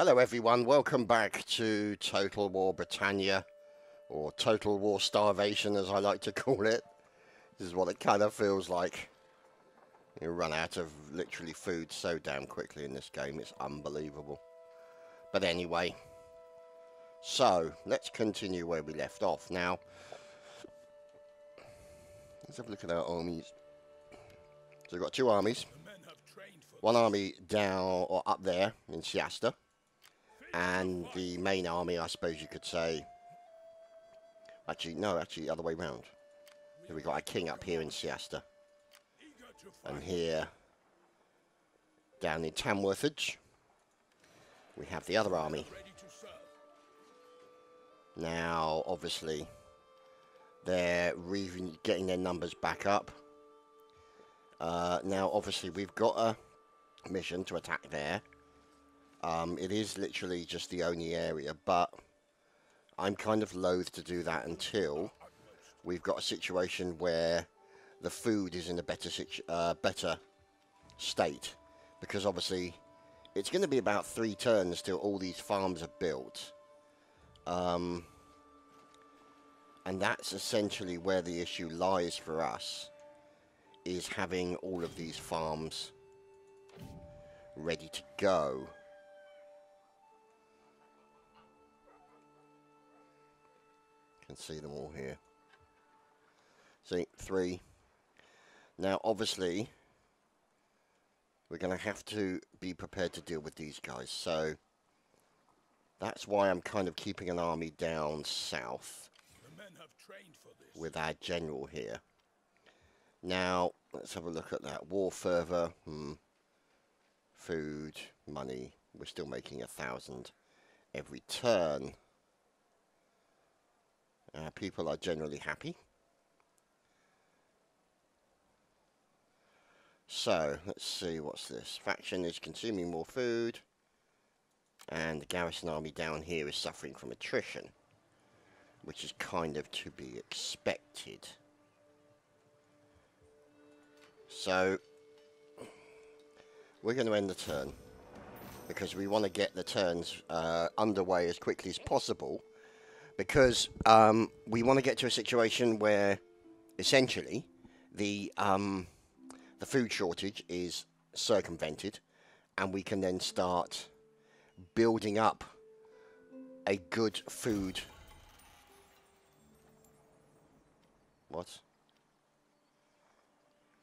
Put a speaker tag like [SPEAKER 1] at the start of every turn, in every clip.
[SPEAKER 1] Hello everyone, welcome back to Total War Britannia, or Total War Starvation as I like to call it. This is what it kind of feels like. You run out of literally food so damn quickly in this game, it's unbelievable. But anyway, so let's continue where we left off. Now, let's have a look at our armies. So we've got two armies. One army down or up there in Shasta. And the main army, I suppose you could say, actually the other way round. So we've got a king up here in Shasta. And here, down in Tamworthage, we have the other army. Now, obviously, they're getting their numbers back up. Now, obviously, we've got a mission to attack there. It is literally just the only area, but I'm kind of loath to do that until we've got a situation where the food is in a better state. Because obviously, it's going to be about 3 turns till all these farms are built. And that's essentially where the issue lies for us, is having all of these farms ready to go. Can see them all here. See, 3. Now, obviously, we're going to have to be prepared to deal with these guys. So, that's why I'm kind of keeping an army down south with our general here. Now, let's have a look at that. War fervor, food, money. We're still making 1,000 every turn. People are generally happy. So, let's see, what's this? Faction is consuming more food. And the garrison army down here is suffering from attrition, which is kind of to be expected. So, we're going to end the turn, because we want to get the turns underway as quickly as possible. Because we want to get to a situation where, essentially, the food shortage is circumvented, and we can then start building up a good food. What?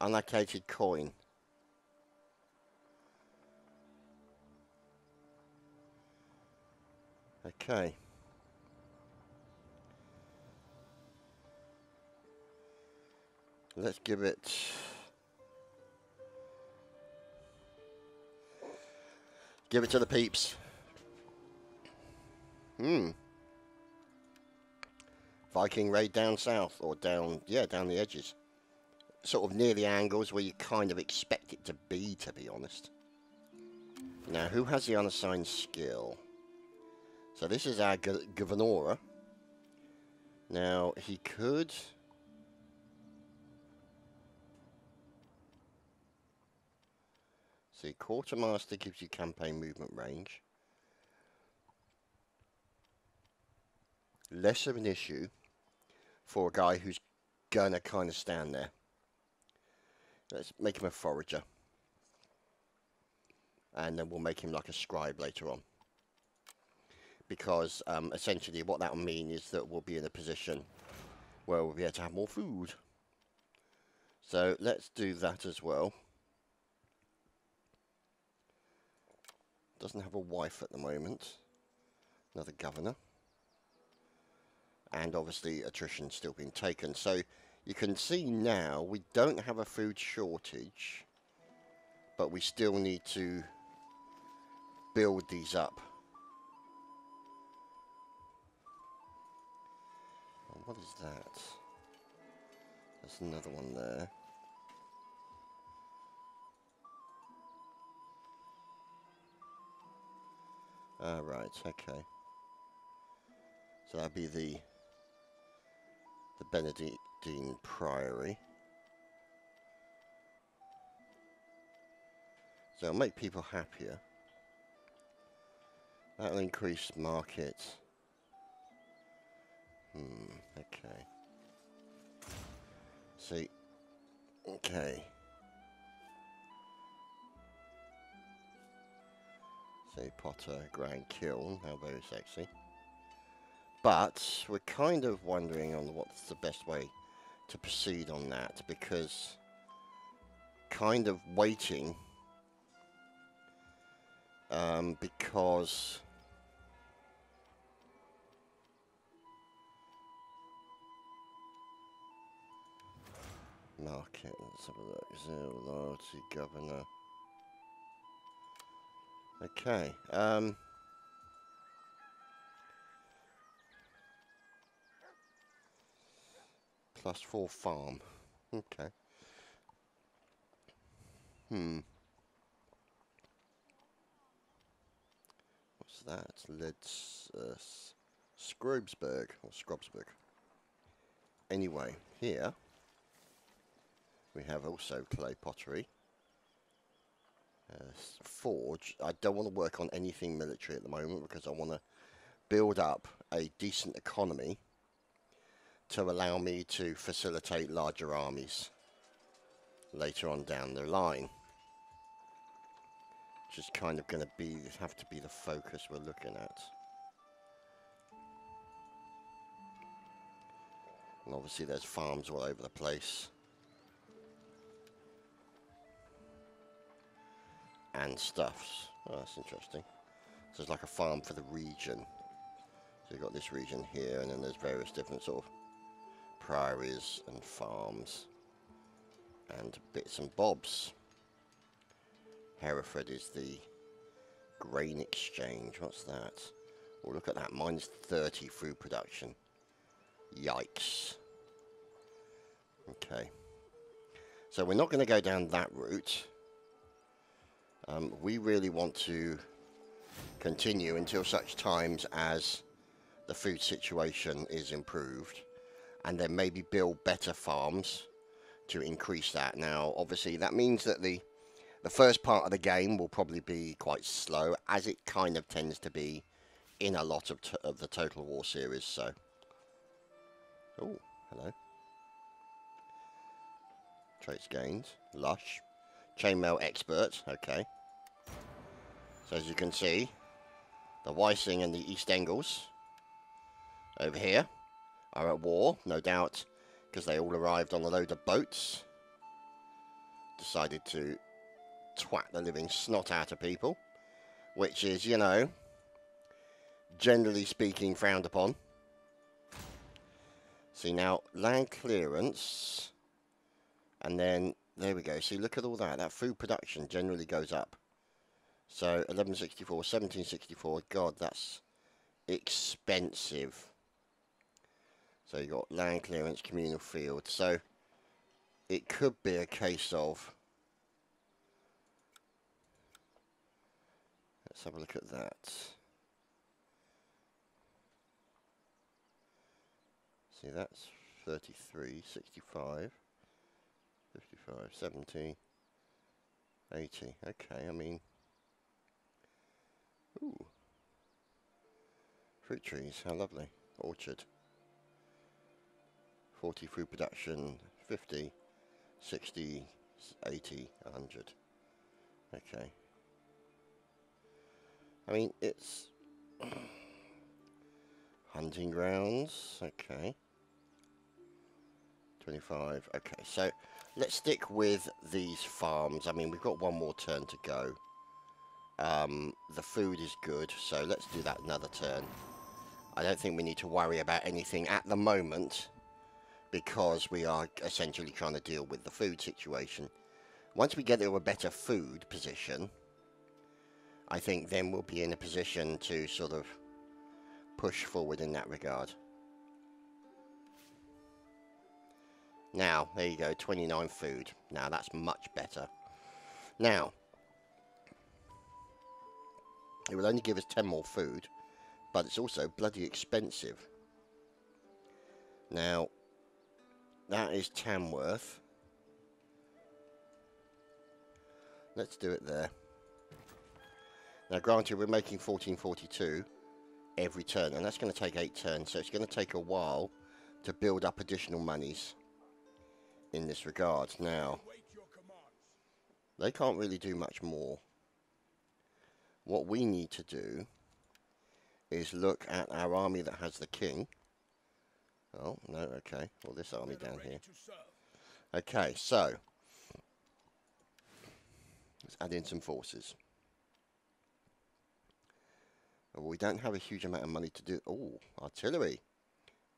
[SPEAKER 1] Unallocated coin. Okay. Let's give it... Give it to the peeps. Viking raid down south, or down the edges. Sort of near the angles where you kind of expect it to be honest. Now, who has the unassigned skill? So this is our Governora. Now, he could... See, Quartermaster gives you campaign movement range. Less of an issue for a guy who's gonna kind of stand there. Let's make him a forager. And then we'll make him like a scribe later on. Because essentially what that will mean is that we'll be in a position where we'll be able to have more food. So let's do that as well. Doesn't have a wife at the moment. Another governor. And obviously attrition still being taken. So you can see now we don't have a food shortage, but we still need to build these up. And what is that? There's another one there. Ah, right, okay. So that'd be the Benedictine Priory. So it'll make people happier. That'll increase market. Okay. See. Okay. See, Potter, Grand Kiln, how very sexy. But we're kind of wondering on what's the best way to proceed on that, because kind of waiting, because market, let's have a look. Zero loyalty, governor. Okay, +4 farm. Okay. What's that? Let's Scrobsburg or Scrobsburg. Anyway, here we have also clay pottery. Forge. I don't want to work on anything military at the moment because I want to build up a decent economy to allow me to facilitate larger armies later on down the line. Which is kind of going to have to be the focus we're looking at. And obviously there's farms all over the place. And stuffs. Oh, that's interesting. So there's like a farm for the region. So you've got this region here, and then there's various different sort of priories and farms and bits and bobs. Hereford is the grain exchange. What's that? Oh, look at that. -30 food production. Yikes. Okay. So we're not going to go down that route. We really want to continue until such times as the food situation is improved, and then maybe build better farms to increase that. Now, obviously, that means that the first part of the game will probably be quite slow, as it kind of tends to be in a lot of the Total War series. So, oh, hello. Traits gained, lush, chainmail expert. Okay. So as you can see, the Wysing and the East Angles over here are at war, no doubt, because they all arrived on a load of boats. Decided to twat the living snot out of people, which is, you know, generally speaking, frowned upon. See now, land clearance, and then, there we go. See, look at all that. That food production generally goes up. So 1164, 1764, God, that's expensive. So you've got land clearance, communal field. So it could be a case of, let's have a look at that. See, that's 33, 65, 55, 70, 80. Okay, I mean, ooh. Fruit trees, how lovely. Orchard. 40 food production, 50, 60, 80, 100. Okay. I mean, it's hunting grounds. Okay. 25. Okay, so let's stick with these farms. I mean, we've got one more turn to go. The food is good, so let's do that another turn. I don't think we need to worry about anything at the moment, because we are essentially trying to deal with the food situation. Once we get to a better food position, I think then we'll be in a position to sort of push forward in that regard. Now, there you go, 29 food. Now, that's much better. Now, it will only give us 10 more food, but it's also bloody expensive. Now, that is Tamworth. Let's do it there. Now, granted, we're making 1442 every turn, and that's going to take 8 turns, so it's going to take a while to build up additional monies in this regard. Now, they can't really do much more. What we need to do is look at our army that has the king. Oh, no, okay. Well, this army down here. Okay, so let's add in some forces. Well, we don't have a huge amount of money to do. Oh, artillery.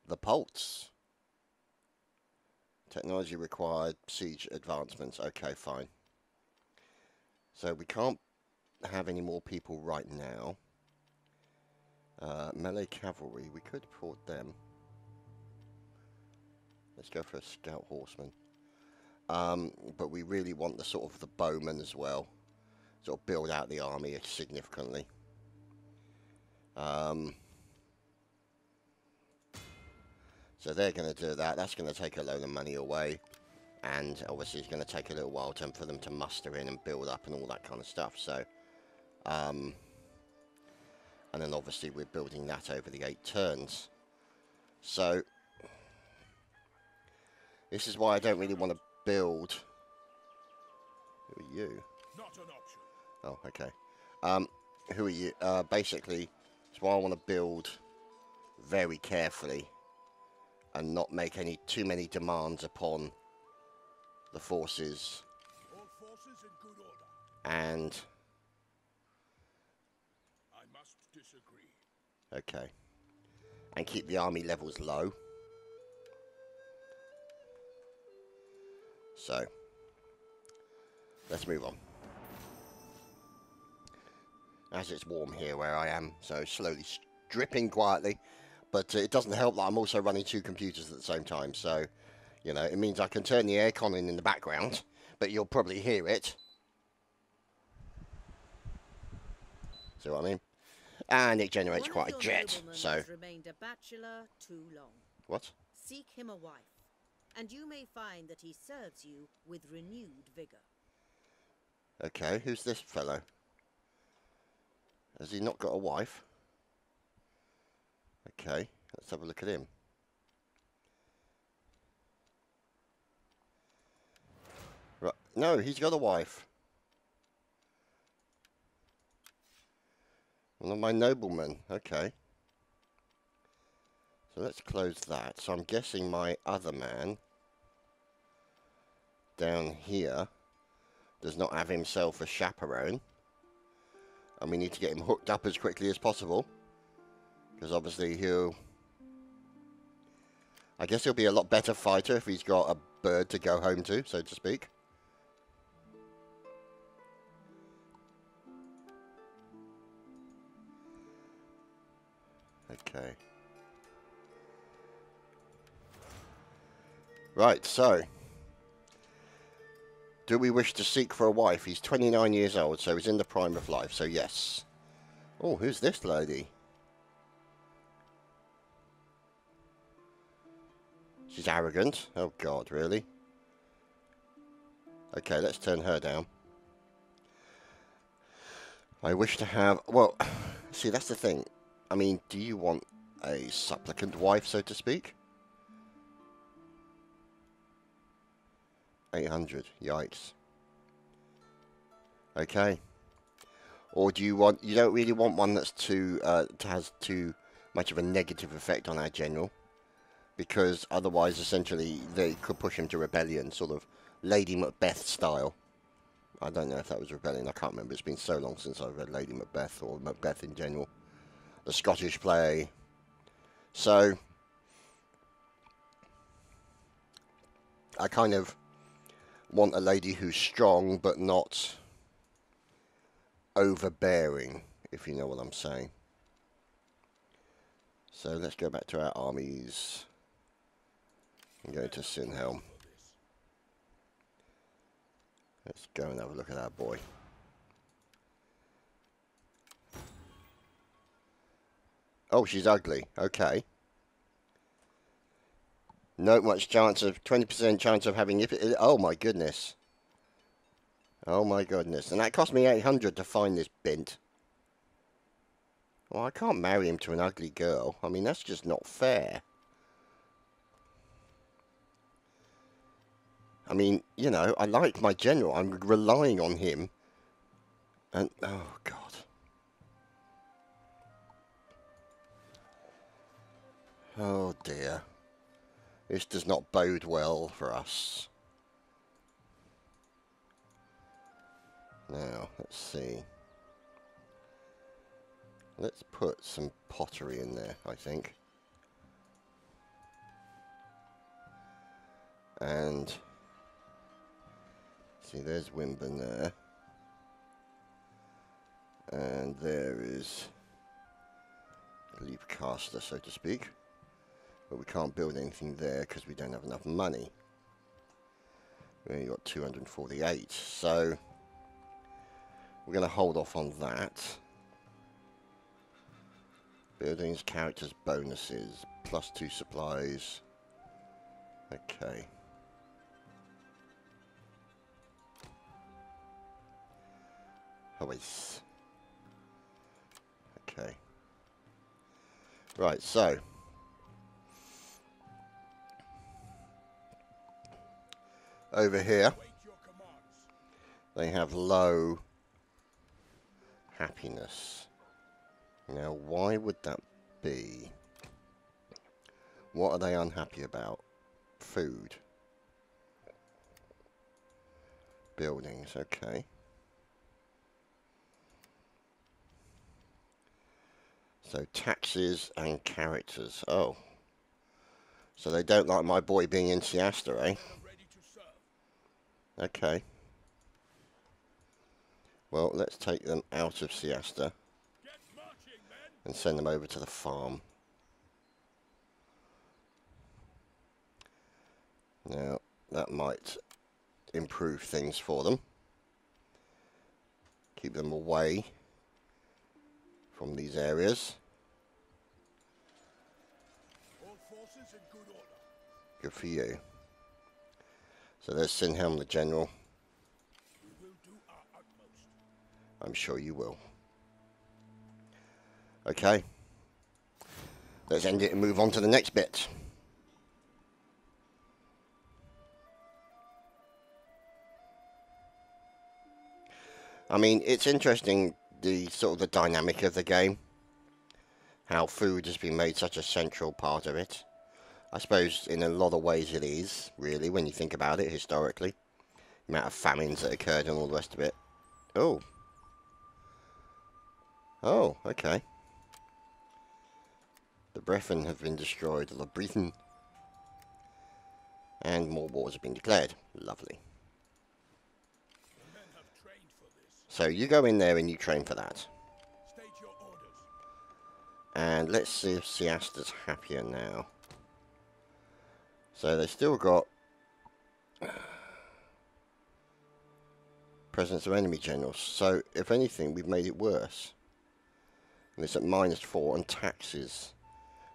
[SPEAKER 1] The Pulse. Technology required. Siege advancements. Okay, fine. So we can't have any more people right now. Melee cavalry. We could port them. Let's go for a scout horseman. But we really want the sort of the bowmen as well. Sort of build out the army significantly. So they're going to do that. That's going to take a load of money away. And obviously it's going to take a little while for them to muster in and build up and all that kind of stuff. So, and then obviously we're building that over the 8 turns. So, this is why I don't really want to build. Who are you?
[SPEAKER 2] Not an option.
[SPEAKER 1] Oh, okay. Who are you? Basically, it's why I want to build very carefully and not make too many demands upon the forces.
[SPEAKER 2] All forces in good order.
[SPEAKER 1] And
[SPEAKER 2] I must disagree.
[SPEAKER 1] okay. And keep the army levels low. So, let's move on. As it's warm here where I am, so slowly dripping quietly. But it doesn't help that I'm also running 2 computers at the same time. So, you know, it means I can turn the aircon in the background, but you'll probably hear it. See what I mean? And it generates quite a jet. So,
[SPEAKER 3] remained a bachelor too long.
[SPEAKER 1] What?
[SPEAKER 3] Seek him a wife, and you may find that he serves you with renewed vigor.
[SPEAKER 1] Okay, who's this fellow? Has he not got a wife? Okay, let's have a look at him. Right, no, he's got a wife. One of my noblemen, okay. So let's close that. So I'm guessing my other man down here does not have himself a chaperone. And we need to get him hooked up as quickly as possible. Because obviously I guess he'll be a lot better fighter if he's got a bird to go home to, so to speak. Okay. Right, so. Do we wish to seek for a wife? He's 29 years old, so he's in the prime of life, so yes. Oh, who's this lady? She's arrogant. Oh, God, really? Okay, let's turn her down. I wish to have... Well, see, that's the thing. I mean, do you want a supplicant wife, so to speak? 800. Yikes. Okay. Or do you want... You don't really want one that's has too much of a negative effect on our general. Because otherwise, essentially, they could push him to rebellion, sort of Lady Macbeth style. I don't know if that was rebellion, I can't remember. It's been so long since I've read Lady Macbeth, or Macbeth in general. The Scottish play. So, I kind of want a lady who's strong, but not overbearing, if you know what I'm saying. So, let's go back to our armies. And go to Sinhelm. Let's go and have a look at that boy. Oh, she's ugly. Okay. Not much chance of... 20% chance of having... Oh, my goodness. Oh, my goodness. And that cost me 800 to find this bint. Well, I can't marry him to an ugly girl. I mean, that's just not fair. I mean, you know, I like my general. I'm relying on him. And, oh, God. Oh, dear. This does not bode well for us. Now, let's see. Let's put some pottery in there, I think. And, see, there's Wimborne there. And there is Leapcaster, so to speak. But we can't build anything there because we don't have enough money. We only got 248, so we're going to hold off on that. Buildings, characters, bonuses, +2 supplies. Okay. Oh, wait. Okay. Right, so over here they have low happiness. Now, why would that be? What are they unhappy about? Food. Buildings, okay. So, taxes and characters. Oh. So they don't like my boy being in Siesta, eh? Okay. Well, let's take them out of Siesta and send them over to the farm. Now, that might improve things for them. Keep them away from these areas.
[SPEAKER 2] All forces in good order.
[SPEAKER 1] Good for you. So there's Sinhelm the General.
[SPEAKER 2] We will do our utmost.
[SPEAKER 1] I'm sure you will. Okay. Let's end it and move on to the next bit. I mean, it's interesting, the sort of the dynamic of the game. How food has been made such a central part of it. I suppose in a lot of ways it is, really, when you think about it historically. The amount of famines that occurred and all the rest of it. Oh. Oh, okay. The Breffen have been destroyed. The Breffen. And more wars have been declared. Lovely.
[SPEAKER 2] The men have trained for this.
[SPEAKER 1] So you go in there and you train for that.
[SPEAKER 2] State your orders.
[SPEAKER 1] And let's see if Siesta's happier now. So they've still got presence of enemy generals. So if anything, we've made it worse. And it's at -4 on taxes.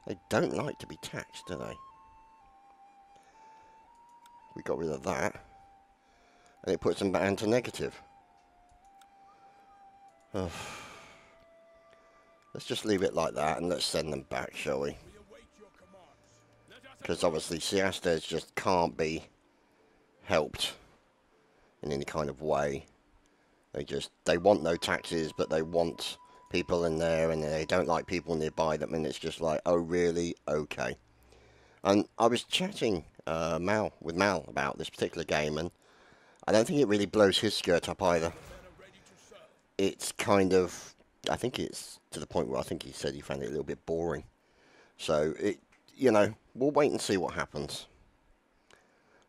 [SPEAKER 1] They don't like to be taxed, do they? We got rid of that. And it puts them down to negative. Oh. Let's just leave it like that and let's send them back, shall we?
[SPEAKER 2] We await your commands. Let us
[SPEAKER 1] Because obviously Siesta just can't be helped in any kind of way. They want no taxes, but they want people in there, and they don't like people nearby them, and it's just like, oh really? Okay. And I was chatting with Mal about this particular game, and I don't think it really blows his skirt up either. It's kind of, I think it's to the point where I think he said he found it a little bit boring. So, you know, we'll wait and see what happens.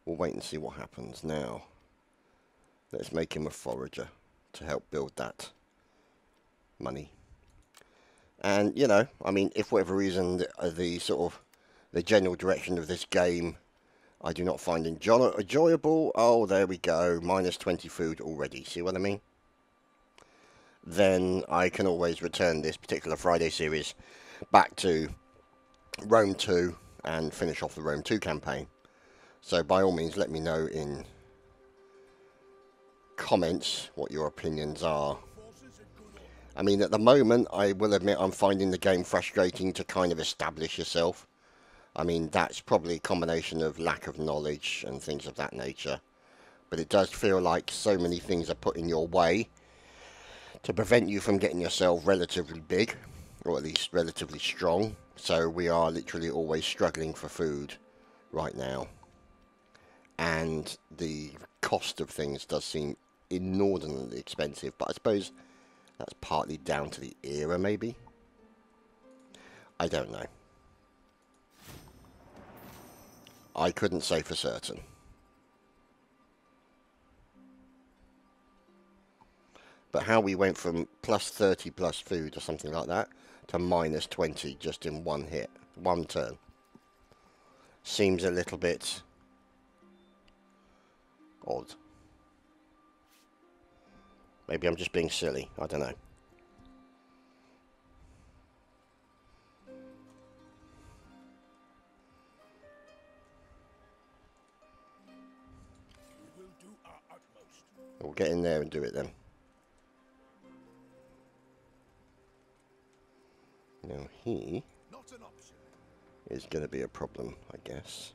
[SPEAKER 1] We'll wait and see what happens. Now, let's make him a forager to help build that money. And, you know, I mean, if for whatever reason the sort of the general direction of this game I do not find enjoyable, oh, there we go, -20 food already, see what I mean? Then I can always return this particular Friday series back to Rome 2 and finish off the Rome 2 campaign. So by all means, let me know in comments what your opinions are. I mean, at the moment, I will admit I'm finding the game frustrating to kind of establish yourself. I mean, that's probably a combination of lack of knowledge and things of that nature. But it does feel like so many things are put in your way to prevent you from getting yourself relatively big, or at least relatively strong. So we are literally always struggling for food right now. And the cost of things does seem inordinately expensive, but I suppose that's partly down to the era, maybe? I don't know. I couldn't say for certain. But how we went from plus 30 plus food or something like that to minus 20 just in one hit, one turn, seems a little bit odd. Maybe I'm just being silly. I don't know.
[SPEAKER 2] We will do our utmost.
[SPEAKER 1] We'll get in there and do it then. Now he
[SPEAKER 2] Not an option.
[SPEAKER 1] is going to be a problem, I guess.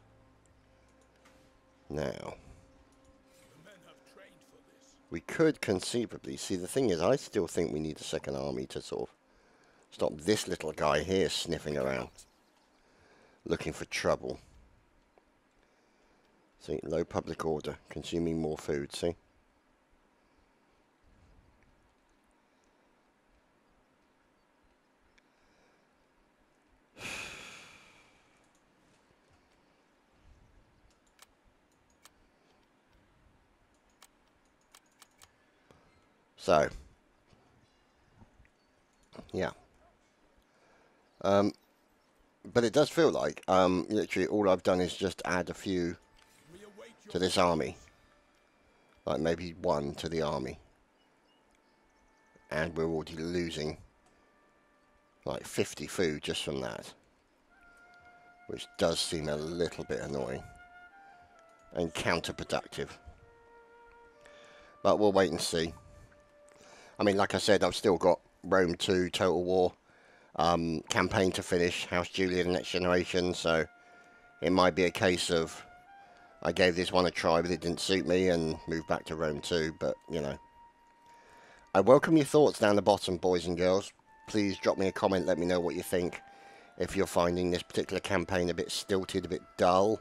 [SPEAKER 1] Now,
[SPEAKER 2] The men have trained for this.
[SPEAKER 1] we could conceivably... See, the thing is, I still think we need a second army to sort of stop this little guy here sniffing around, looking for trouble. See, low public order, consuming more food, see? So, yeah. But it does feel like, literally all I've done is just add a few
[SPEAKER 2] We await your
[SPEAKER 1] to this army. Like maybe one to the army. And we're already losing like 50 food just from that. Which does seem a little bit annoying. And counterproductive. But we'll wait and see. I mean, like I said, I've still got Rome 2 Total War campaign to finish, House Julia, the Next Generation, so it might be a case of I gave this one a try, but it didn't suit me, and moved back to Rome 2, but, you know. I welcome your thoughts down the bottom, boys and girls. Please drop me a comment, let me know what you think. If you're finding this particular campaign a bit stilted, a bit dull,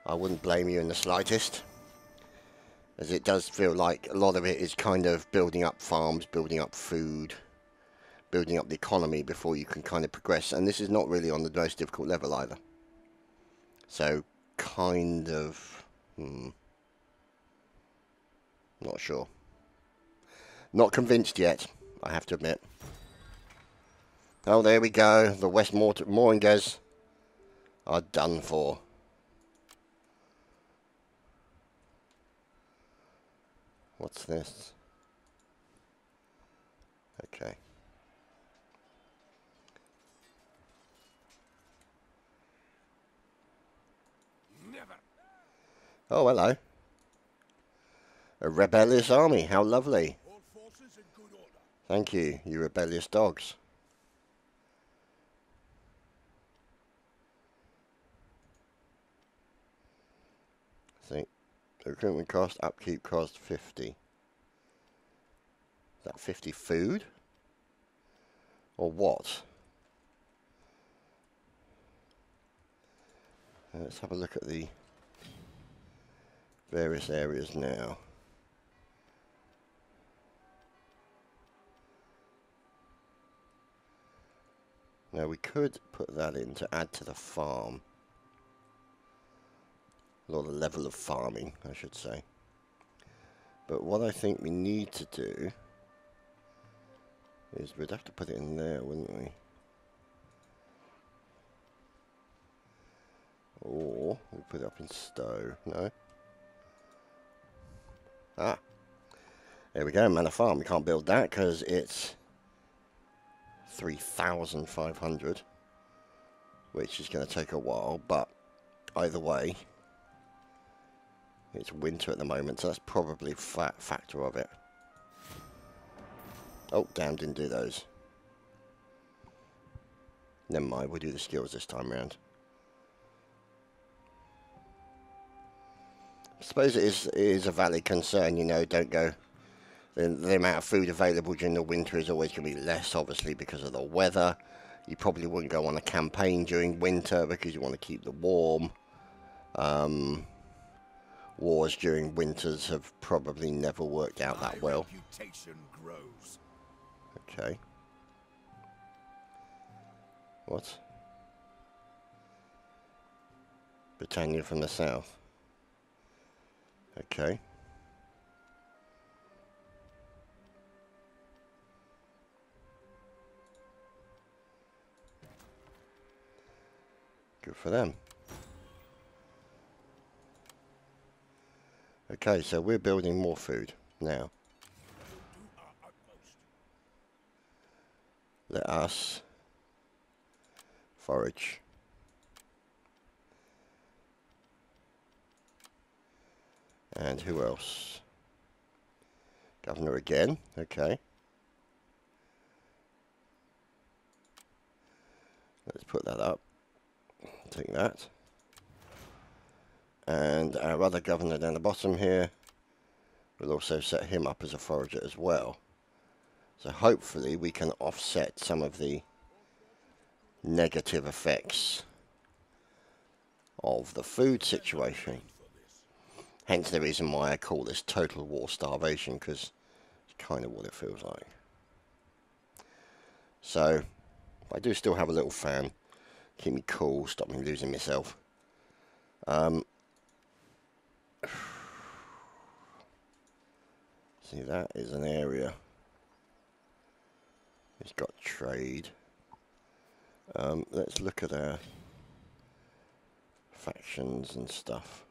[SPEAKER 1] I wouldn't blame you in the slightest. As it does feel like a lot of it is kind of building up farms, building up food, building up the economy before you can kind of progress. And this is not really on the most difficult level either. So, kind of, not sure. Not convinced yet, I have to admit. Oh, there we go. The West Moringers are done for. What's this? Okay.
[SPEAKER 2] never.
[SPEAKER 1] Oh, hello. A rebellious army. How lovely.
[SPEAKER 2] All forces in good order.
[SPEAKER 1] Thank you, you rebellious dogs. See, recruitment cost, upkeep cost 50. Is that 50 food? Or what? Let's have a look at the various areas now. Now we could put that in to add to the farm. Or the level of farming, I should say. But what I think we need to do is we'd have to put it in there, wouldn't we? Or we put it up in Stowe, no? Ah, there we go, Manor Farm. We can't build that because it's 3,500, which is going to take a while, but either way, it's winter at the moment, so that's probably a factor of it. Oh, damn, didn't do those. Never mind, we'll do the skills this time round. I suppose it is a valid concern, you know, don't go... The amount of food available during the winter is always going to be less, obviously, because of the weather. You probably wouldn't go on a campaign during winter because you want to keep the warm. Wars during winters have probably never worked out that well. Okay. What? Brittania from the south. Okay. Good for them. Okay, so we're building more food now. Let us forage. And who else? Governor again. Okay. Let's put that up. Take that. And our other governor down the bottom here, we'll also set him up as a forager as well. So hopefully we can offset some of the negative effects of the food situation. Hence the reason why I call this total war starvation, because it's kind of what it feels like. So I do still have a little fan, keep me cool, stop me losing myself. See, that is an area. It's got trade. Let's look at our factions and stuff.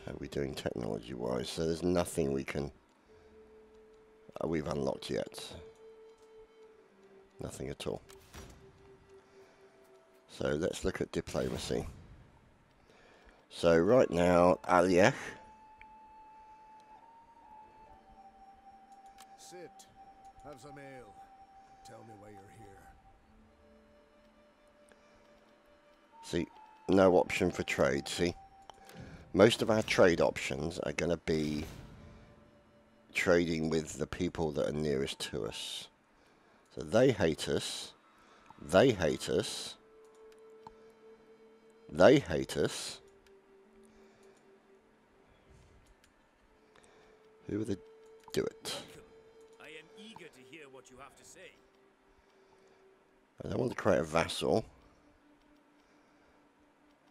[SPEAKER 1] How are we doing technology wise? So there's nothing we can we've unlocked yet. Nothing at all. So let's look at diplomacy. So right now, Aliech.
[SPEAKER 2] Sit. Have some ale. Tell me why you're here.
[SPEAKER 1] See, no option for trade, see? Most of our trade options are going to be trading with the people that are nearest to us. So they hate us. They hate us. They hate us. Who would do it?
[SPEAKER 4] I am eager to hear what you have to say.
[SPEAKER 1] I don't want to create a vassal.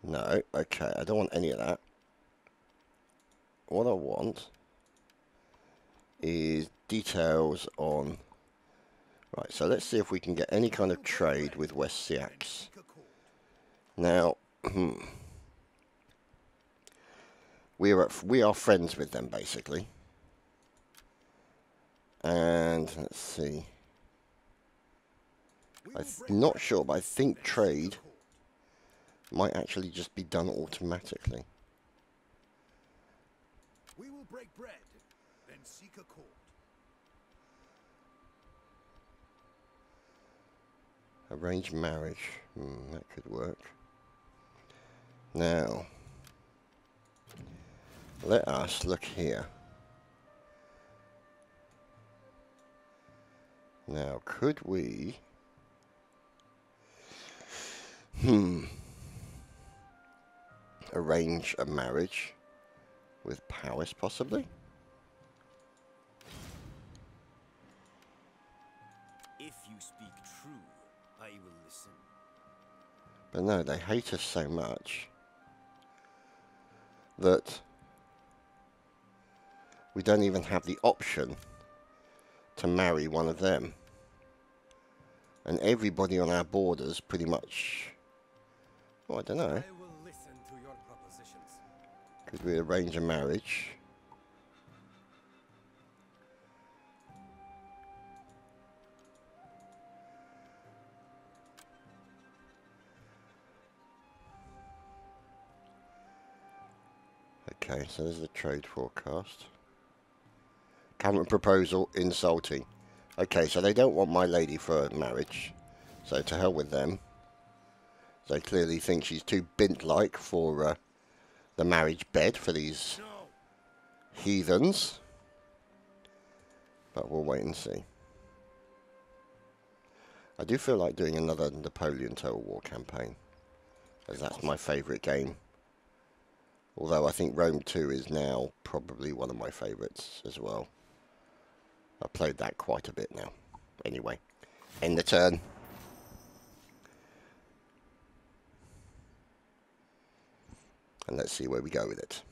[SPEAKER 1] No, okay, I don't want any of that. What I want is details on... Right, so let's see if we can get any kind of trade with West Siax. Now, we are friends with them, basically. And, let's see. I'm not sure, but I think trade might actually just be done automatically.
[SPEAKER 2] We will break bread, then seek a court.
[SPEAKER 1] Arrange marriage. That could work. Now, let us look here. Now, could we... arrange a marriage with Powys, possibly?
[SPEAKER 4] If you speak true, I will listen.
[SPEAKER 1] But no, they hate us so much that we don't even have the option to marry one of them. And everybody on our borders pretty much... Well, I don't know.
[SPEAKER 2] I will listen to your propositions.
[SPEAKER 1] Could we arrange a marriage? Okay, so there's the trade forecast. Current proposal insulting. Okay, so they don't want my lady for marriage. So to hell with them. They clearly think she's too bint-like for the marriage bed for these heathens. But we'll wait and see. I do feel like doing another Napoleon Total War campaign, as that's my favourite game. Although I think Rome 2 is now probably one of my favourites as well. I've played that quite a bit now. Anyway, end the turn. And let's see where we go with it.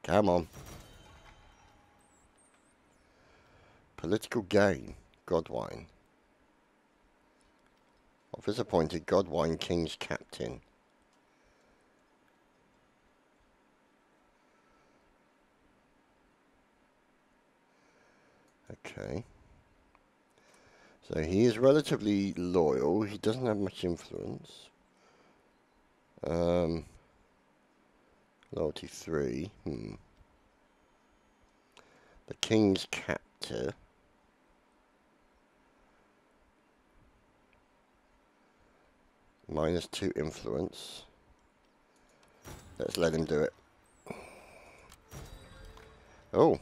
[SPEAKER 1] Come on. Political gain. Godwine. Office appointed Godwine King's Captain. Okay. So he is relatively loyal. He doesn't have much influence. Loyalty 3. The King's Captor. -2 influence. Let's let him do it. Oh.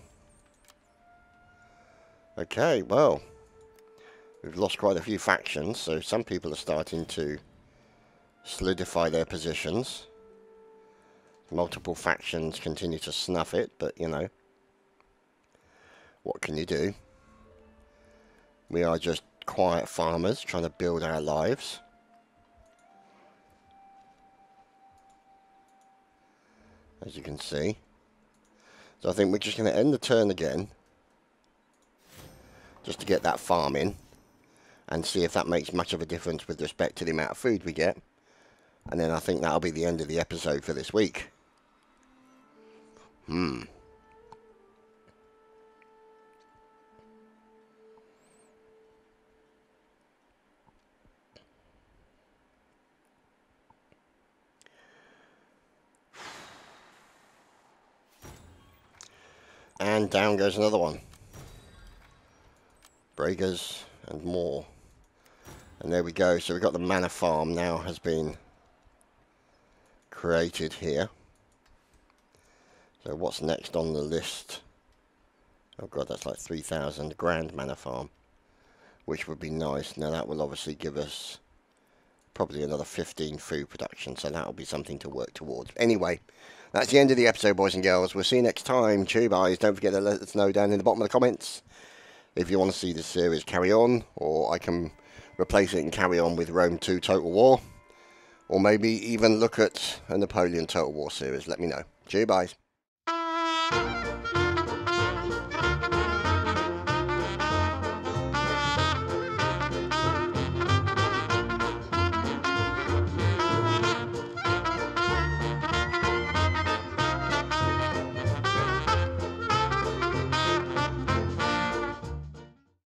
[SPEAKER 1] Okay, well. We've lost quite a few factions, so some people are starting to solidify their positions. Multiple factions continue to snuff it, but, you know, what can you do? We are just quiet farmers trying to build our lives. As you can see. So I think we're just going to end the turn again. Just to get that farm in. And see if that makes much of a difference with respect to the amount of food we get. And then I think that'll be the end of the episode for this week. And down goes another one. Breakers and more. And there we go. So we've got the manor farm now has been created here. So what's next on the list? Oh god, that's like 3,000 grand manor farm, which would be nice. Now that will obviously give us probably another 15 food production, so that'll be something to work towards. Anyway, that's the end of the episode, boys and girls. We'll see you next time. Chew guys. Don't forget to let us know down in the bottom of the comments if you want to see this series carry on, or I can replace it and carry on with Rome 2 Total War, or maybe even look at a Napoleon Total War series. Let me know. Chew guys.